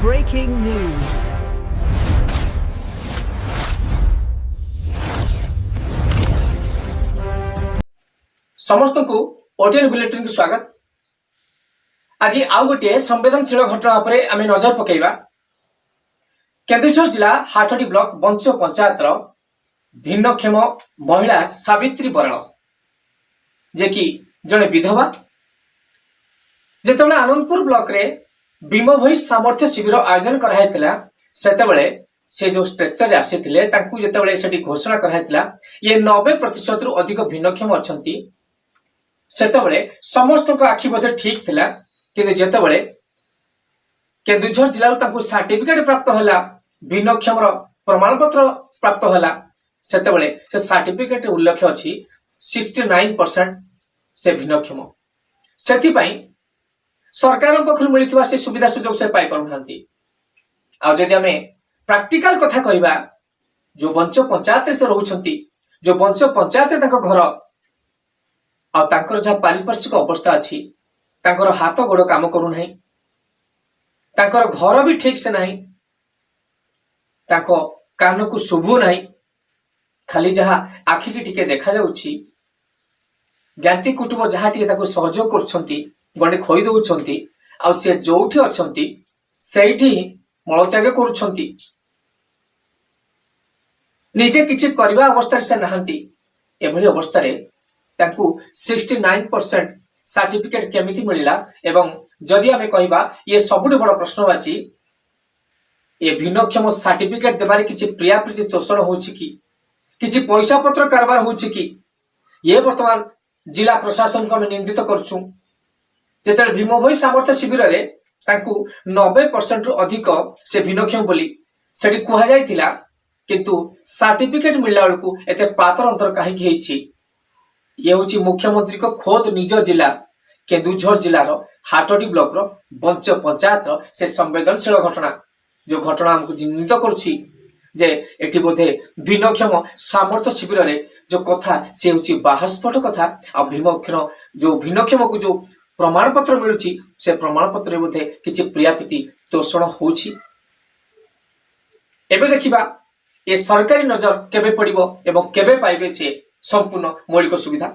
Breaking news. समस्त को ओटीएन bulletin को स्वागत। आज आउ गोटे संवेदनशील घटना पर आम नजर पकेबा। केन्दुझर जिला हाटडी ब्लॉक बंच पंचायत भिन्नक्षम महिला सावित्री बराल जे कि जड़े विधवा जेतेबेले आनंदपुर ब्लॉक रे भीम भई सामर्थ्य शिविर आयोजन कराइतिला सेतेबेले से जो स्ट्रेचर आसीथिले तांकू जेतेबेले सेठी घोषणा कराइतिला ये 90% रु अधिक भिन्नक्षम अछंती सेतेबेले समस्त को आखि बोधे ठीक थिला किंतु जेतेबेले केन्दुझर जिल्ला तांकू सर्टिफिकेट प्राप्त होला भिन्नक्षम रो प्रमाण पत्र प्राप्त होला सेतेबेले से सर्टिफिकेट उल्लेख अछि 69% से भिन्नक्षम सेति पई सरकार पक्षर मिलथिबा से सुविधा सुजोग से पाई पारुनांती। आ जदि आमे प्रैक्टिकल कथा कहबा जो बंच पंचायत से रहउछंती जो बंच पंचायत तांको घर आ तांकर जा पारिपार्श्विक अवस्था अछि तांकर हाथ गोड़ काम करू नाही तांकर घर भी ठीक से नाही तांको कान को शुभु नाही खाली जहा आखि की टिके देखा जाउछि ज्ञाति कुटुंब जहा टिके ताको सहयोग करछंती गणे खोई दउछंती आ से जोठी अछंती सेठी मलत्याग करूछंती निजे किछि करबा अवस्था से नहंती एभली अवस्था रे तांकू 69% सर्टिफिकेट केमिति मिलिला एवं जदि आमे कहबा ये सबुठ बड़ प्रश्नवाची ये भिन्नक्षम सर्टिफिकेट देबारे किछि प्रियाप्रीति तोषण होछि कि किछि पैसा पत्र कारबार होछि कि ये वर्तमान जिला प्रशासन को हम निंदित करछु जेतेबेले भीम भई सामर्थ्य शिविर रे तांकू 90% रु अधिक से भिन्नक्षम बोली सेठी कुहा जायतिला किंतु सर्टिफिकेट मिलला बेलकू एते पातर अंतर काहे कि हेछि ये होछि मुख्यमंत्री को खोद निज जिला केन्दुझर जिलार हाटडी ब्लॉक रो बंच पंचायत रो से संवेदनशील घटना जो घटना हमको चिन्हित करुछि जे एठी बोधे भिन्नक्षम सामर्थ्य शिविर रे जो कथा से होछि बाहस्फोट कथा आ भीमक्षम जो भिन्नक्षम को जो प्रमाण पत्र मिलुछि से प्रमाण पत्र बोधे किछि प्रियाप्रीति तोषण होछि। एबे देखिबा ए सरकारी नजर केबे पड़िबो एवं केबे पाइबे से संपूर्ण मौलिक सुविधा।